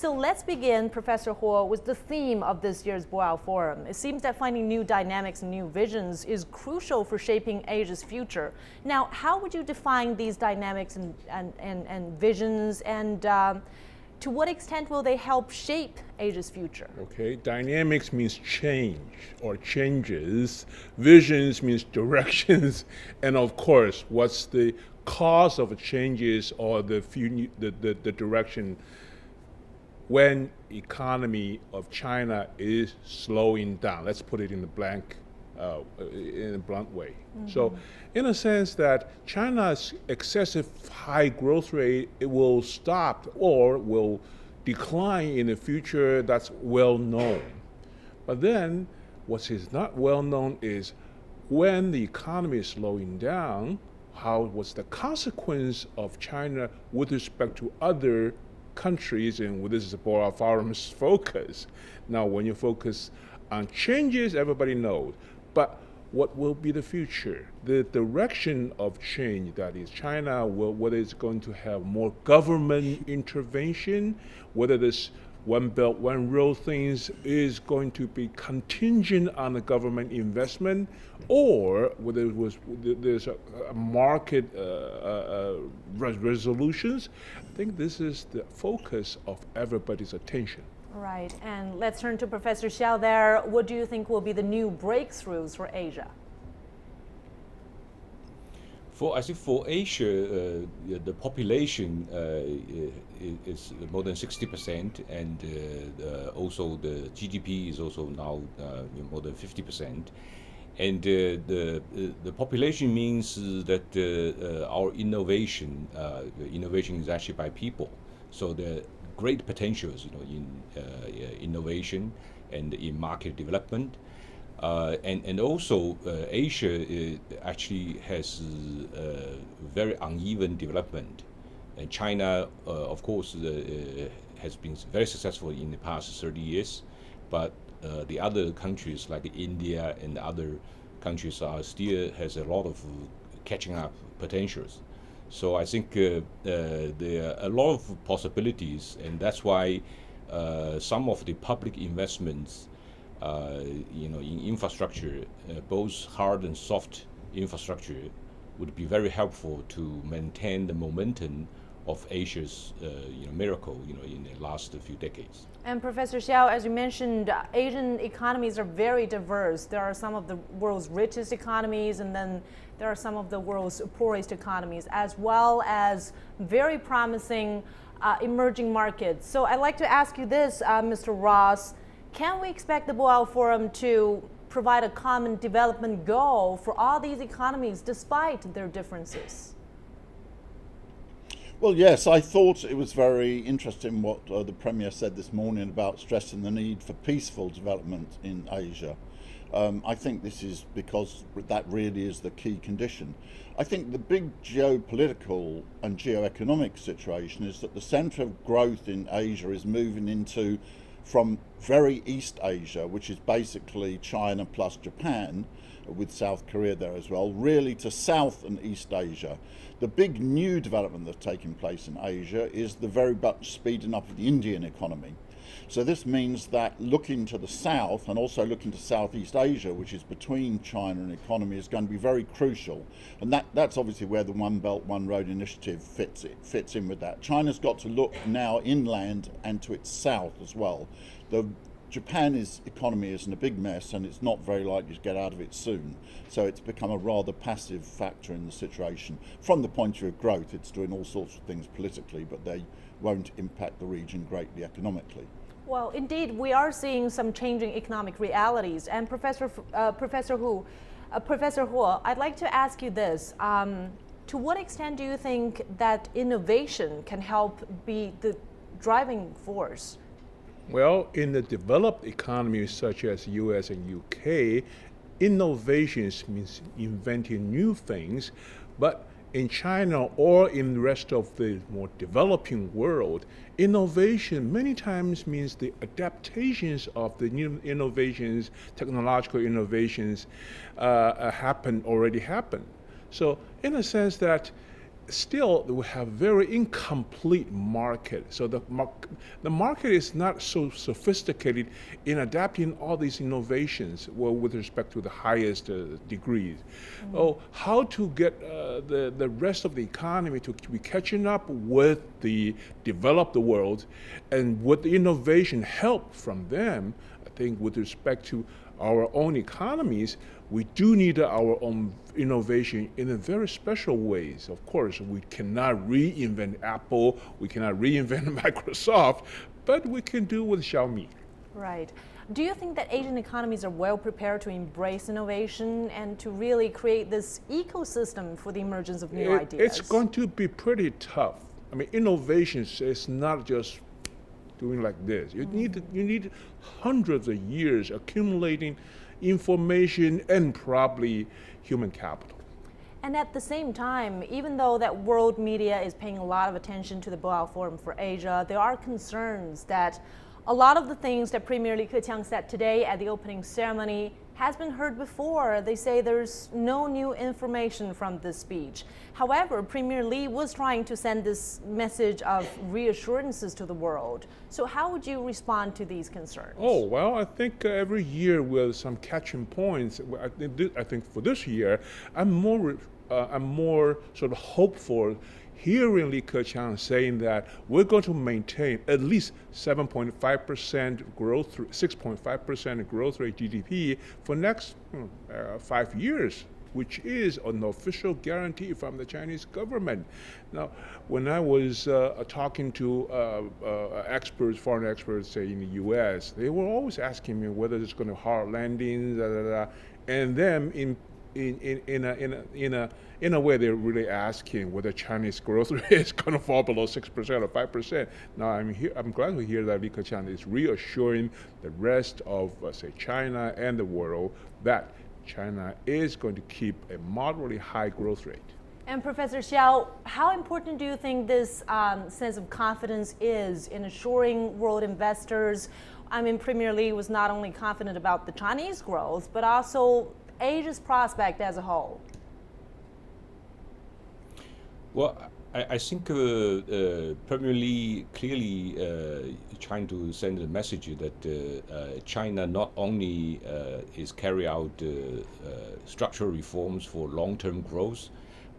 So let's begin, Professor Huo, with the theme of this year's Boao Forum. It seems that finding new dynamics and new visions is crucial for shaping Asia's future. Now, how would you define these dynamics and visions, and to what extent will they help shape Asia's future? Okay, dynamics means change or changes. Visions means directions. And of course, what's the cause of changes or the direction when economy of China is slowing down? Let's put it in a blunt way. So in a sense that China's excessive high growth rate, it will stop or will decline in the future. That's well known. But then what is not well known is when the economy is slowing down, what's the consequence of China with respect to other countries, and this is the Boao Forum's focus. Now, when you focus on changes, everybody knows. But what will be the future? The direction of change, that is China, whether it's going to have more government intervention, whether this One Belt, One Road things is going to be contingent on the government investment, or whether there's a market resolutions. I think this is the focus of everybody's attention. Right, and let's turn to Professor Xiao there. What do you think will be the new breakthroughs for Asia? I think for Asia, the population is more than 60%, and also the GDP is also now more than 50%. And the population means that our innovation is actually by people. So there are great potentials, in innovation and in market development. And also Asia actually has very uneven development. And China, of course, has been very successful in the past 30 years, but the other countries like India and other countries still has a lot of catching up potentials. So I think there are a lot of possibilities, and that's why some of the public investments in infrastructure, both hard and soft infrastructure, would be very helpful to maintain the momentum of Asia's miracle in the last few decades. And Professor Xiao, as you mentioned, Asian economies are very diverse. There are some of the world's richest economies, and then there are some of the world's poorest economies, as well as very promising emerging markets. So I'd like to ask you this, Mr. Ross. Can we expect the Boao Forum to provide a common development goal for all these economies despite their differences? Well, yes, I thought it was very interesting what the Premier said this morning about stressing the need for peaceful development in Asia. I think this is because that really is the key condition. I think the big geopolitical and geoeconomic situation is that the centre of growth in Asia is moving from very East Asia, which is basically China plus Japan, with South Korea there as well, really to South and East Asia. The big new development that's taking place in Asia is the very much speeding up of the Indian economy. So this means that looking to the south and also looking to Southeast Asia, which is between China and economy, is going to be very crucial. And that's obviously where the One Belt, One Road initiative fits in with that. China's got to look now inland and to its south as well. Japan's economy is in a big mess, and it's not very likely to get out of it soon. So it's become a rather passive factor in the situation. From the point of view of growth, it's doing all sorts of things politically, but they won't impact the region greatly economically. Well, indeed, we are seeing some changing economic realities. And Professor Huo, I'd like to ask you this. To what extent do you think that innovation can help be the driving force? Well, in the developed economies such as US and UK, innovations means inventing new things, but in China or in the rest of the more developing world, innovation many times means the adaptations of the new innovations, technological innovations already happen. So in a sense that still we have very incomplete market. So the market is not so sophisticated in adapting all these innovations with respect to the highest degrees. Oh, how to get the rest of the economy to be catching up with the developed world, and with the innovation help from them. I think with respect to our own economies, we do need our own innovation in a very special ways. Of course, we cannot reinvent Apple, we cannot reinvent Microsoft, but we can do with Xiaomi. Right. Do you think that Asian economies are well prepared to embrace innovation and to really create this ecosystem for the emergence of new ideas? It's going to be pretty tough. I mean, innovation is not just doing like this. You need hundreds of years accumulating information and probably human capital. And at the same time, even though that world media is paying a lot of attention to the Boao Forum for Asia, there are concerns that a lot of the things that Premier Li Keqiang said today at the opening ceremony has been heard before. They say there's no new information from this speech. However, Premier Li was trying to send this message of reassurances to the world. So how would you respond to these concerns? Oh, well, I think every year with some catching points. I think for this year, I'm more sort of hopeful hearing Li Keqiang saying that we're going to maintain at least 7.5% growth, 6.5% growth rate GDP for next 5 years, which is an official guarantee from the Chinese government. Now, when I was talking to experts, foreign experts, say in the U.S., they were always asking me whether it's going to hard landing, and then in a way, they're really asking whether Chinese growth rate is going to fall below 6% or 5%. Now, I'm glad to hear that Li Keqiang is reassuring the rest of, say, China and the world that China is going to keep a moderately high growth rate. And Professor Xiao, how important do you think this sense of confidence is in assuring world investors? I mean, Premier Li was not only confident about the Chinese growth, but also Asia's prospect as a whole. Well, I think Premier Li clearly trying to send a message that China not only is carrying out structural reforms for long-term growth,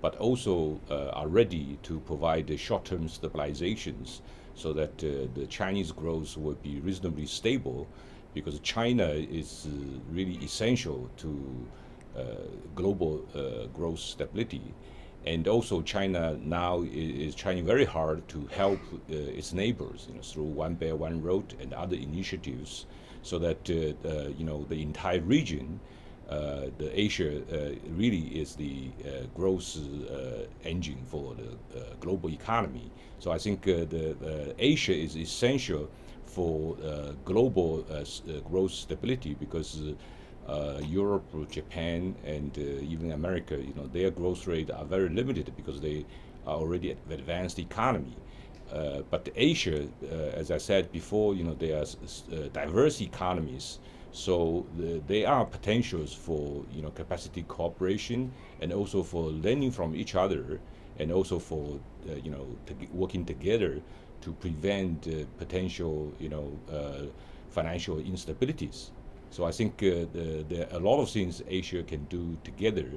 but also are ready to provide short-term stabilizations so that the Chinese growth will be reasonably stable, because China is really essential to global growth stability. And also China now is trying very hard to help its neighbors, through One Belt, One Road and other initiatives, so that the entire region, the Asia really is the growth engine for the global economy. So I think the Asia is essential for global growth stability, because Europe, Japan, and even America, their growth rate are very limited because they are already an advanced economy. But Asia, as I said before, they are diverse economies, so there are potentials for capacity cooperation, and also for learning from each other, and also for working together to prevent potential financial instabilities. So I think there are a lot of things Asia can do together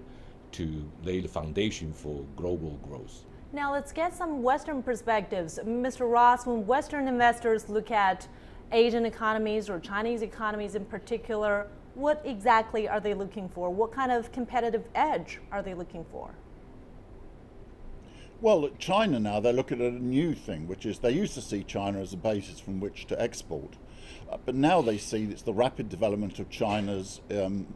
to lay the foundation for global growth. Now let's get some Western perspectives. Mr. Ross, when Western investors look at Asian economies or Chinese economies in particular, what exactly are they looking for? What kind of competitive edge are they looking for? Well, at China now, they're looking at a new thing, which is they used to see China as a basis from which to export. But now they see it's the rapid development of China's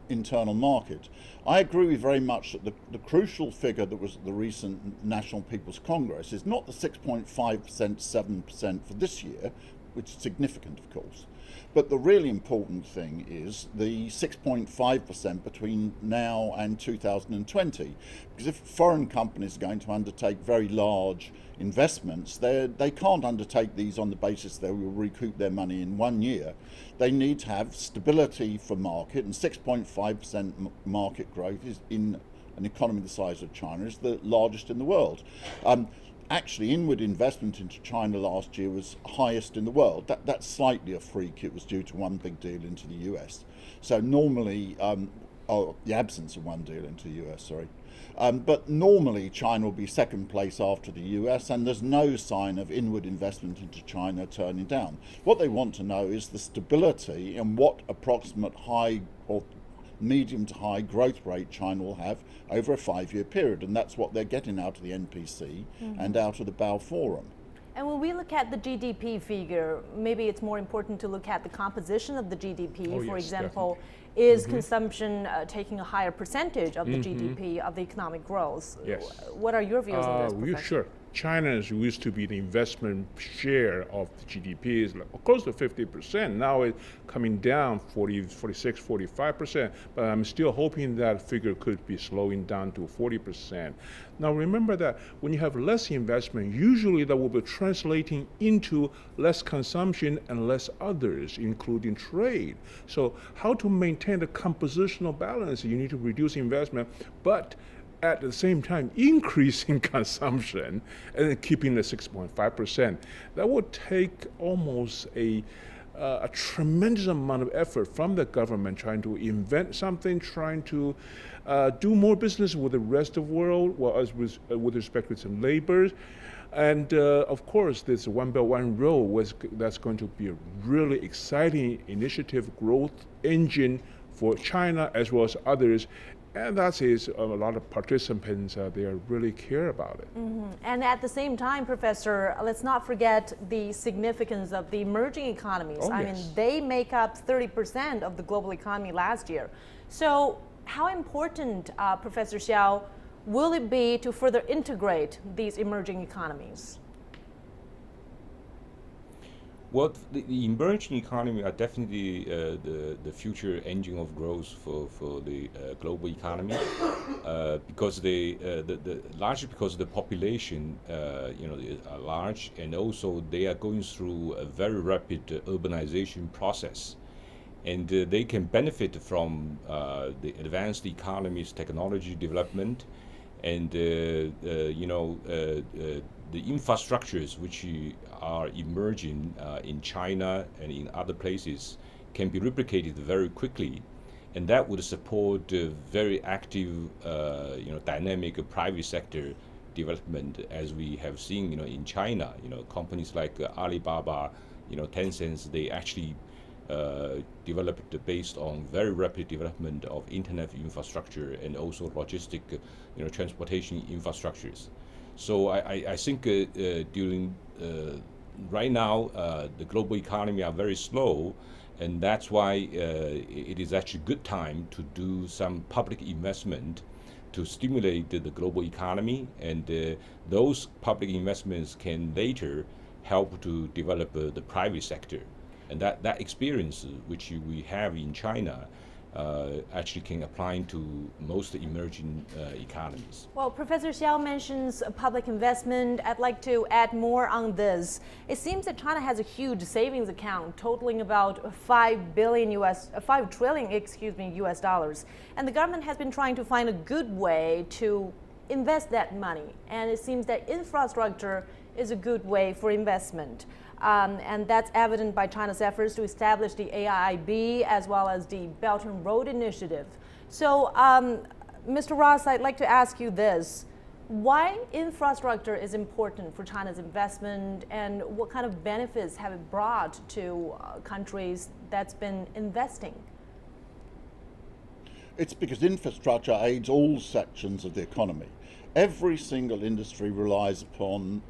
internal market. I agree with very much that the crucial figure that was at the recent National People's Congress is not the 6.5%, 7% for this year, which is significant, of course. But the really important thing is the 6.5% between now and 2020. Because if foreign companies are going to undertake very large investments, they can't undertake these on the basis they will recoup their money in 1 year. They need to have stability for market, and 6.5% market growth is in an economy the size of China, is the largest in the world. Actually, inward investment into China last year was highest in the world. That's slightly a freak. It was due to one big deal into the US. So normally, the absence of one deal into the US, sorry. But normally China will be second place after the US, and there's no sign of inward investment into China turning down. What they want to know is the stability and what approximate high or medium to high growth rate China will have over a 5-year period, and that's what they're getting out of the NPC and out of the Boao Forum. And when we look at the GDP figure, maybe it's more important to look at the composition of the GDP. For example, is consumption taking a higher percentage of the GDP of the economic growth? Yes. What are your views on this, Professor? Sure. China used to be the investment share of the GDP is close to 50%. Now it's coming down 46, 45%. But I'm still hoping that figure could be slowing down to 40%. Now remember that when you have less investment, usually that will be translating into less consumption and less others, including trade. So how to maintain the compositional balance? You need to reduce investment, but at the same time increasing consumption and keeping the 6.5%. That would take almost a tremendous amount of effort from the government trying to invent something, trying to do more business with the rest of the world, well, as with respect to some labor. And of course, this One Belt, One Road that's going to be a really exciting initiative, growth engine for China as well as others. And that is a lot of participants, they really care about it. And at the same time, Professor, let's not forget the significance of the emerging economies. I mean, they make up 30% of the global economy last year. So how important, Professor Xiao, will it be to further integrate these emerging economies? Well, the emerging economy are definitely the future engine of growth for the global economy, because largely because the population, are large, and also they are going through a very rapid urbanization process, and they can benefit from the advanced economies, technology development, and the infrastructures which are emerging in China and in other places can be replicated very quickly, and that would support very active, dynamic private sector development, as we have seen, in China. Companies like Alibaba, Tencent, they actually developed based on very rapid development of internet infrastructure and also logistic, transportation infrastructures. So I think during right now the global economy are very slow, and that's why it is actually a good time to do some public investment to stimulate the global economy, and those public investments can later help to develop the private sector. And that experience which we have in China actually can apply to most emerging economies. Well, Professor Xiao mentions public investment. I'd like to add more on this. It seems that China has a huge savings account totaling about 5 trillion US dollars. And the government has been trying to find a good way to invest that money. And it seems that infrastructure is a good way for investment. And that's evident by China's efforts to establish the AIIB as well as the Belt and Road Initiative. So, Mr. Ross, I'd like to ask you this. Why infrastructure is important for China's investment, and what kind of benefits have it brought to countries that's been investing? It's because infrastructure aids all sections of the economy. Every single industry relies upon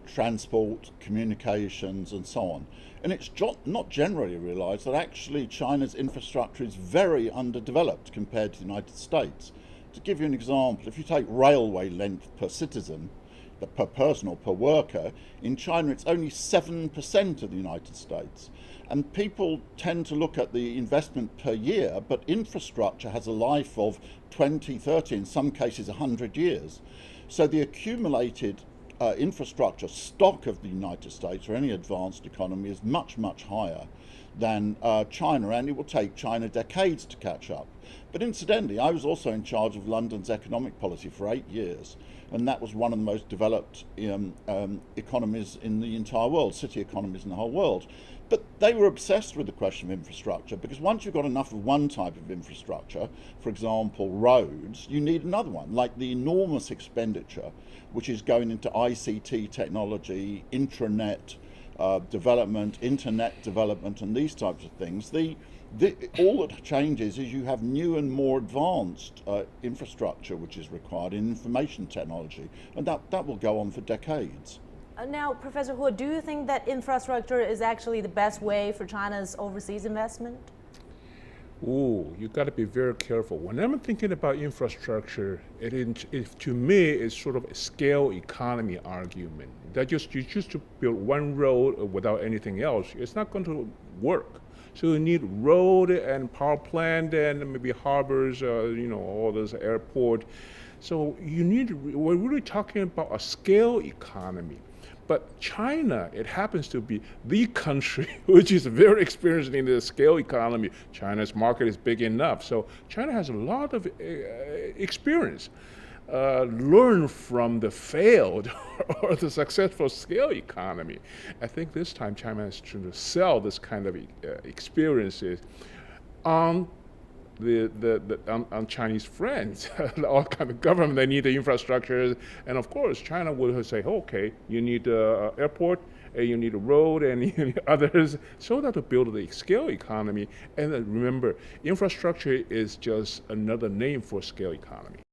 transport, communications, and so on. And it's not generally realized that actually China's infrastructure is very underdeveloped compared to the United States. To give you an example, if you take railway length per citizen, per person or per worker, in China it's only 7% of the United States. And people tend to look at the investment per year, but infrastructure has a life of 20, 30, in some cases 100 years. So the accumulated infrastructure stock of the United States or any advanced economy is much, much higher than China, and it will take China decades to catch up. But incidentally, I was also in charge of London's economic policy for 8 years, and that was one of the most developed economies in the entire world, city economies in the whole world. But they were obsessed with the question of infrastructure, because once you've got enough of one type of infrastructure, for example roads, you need another one, like the enormous expenditure which is going into ICT technology, intranet development, internet development, and these types of things. All that changes is you have new and more advanced infrastructure which is required in information technology, and that will go on for decades. Now, Professor Huo, do you think that infrastructure is actually the best way for China's overseas investment? Ooh, you got to be very careful. When I'm thinking about infrastructure, to me, it's sort of a scale economy argument. That you choose to build one road without anything else, it's not going to work. So you need road and power plant and maybe harbors, all those airport. So we're really talking about a scale economy. But China, it happens to be the country which is very experienced in the scale economy. China's market is big enough. So China has a lot of experience. Learn from the failed or the successful scale economy. I think this time China is trying to sell this kind of experiences on on Chinese friends, all kind of government. They need the infrastructure, and of course China will say, okay, you need an airport, and you need a road, and you need others, so that to build the scale economy. And remember, infrastructure is just another name for scale economy.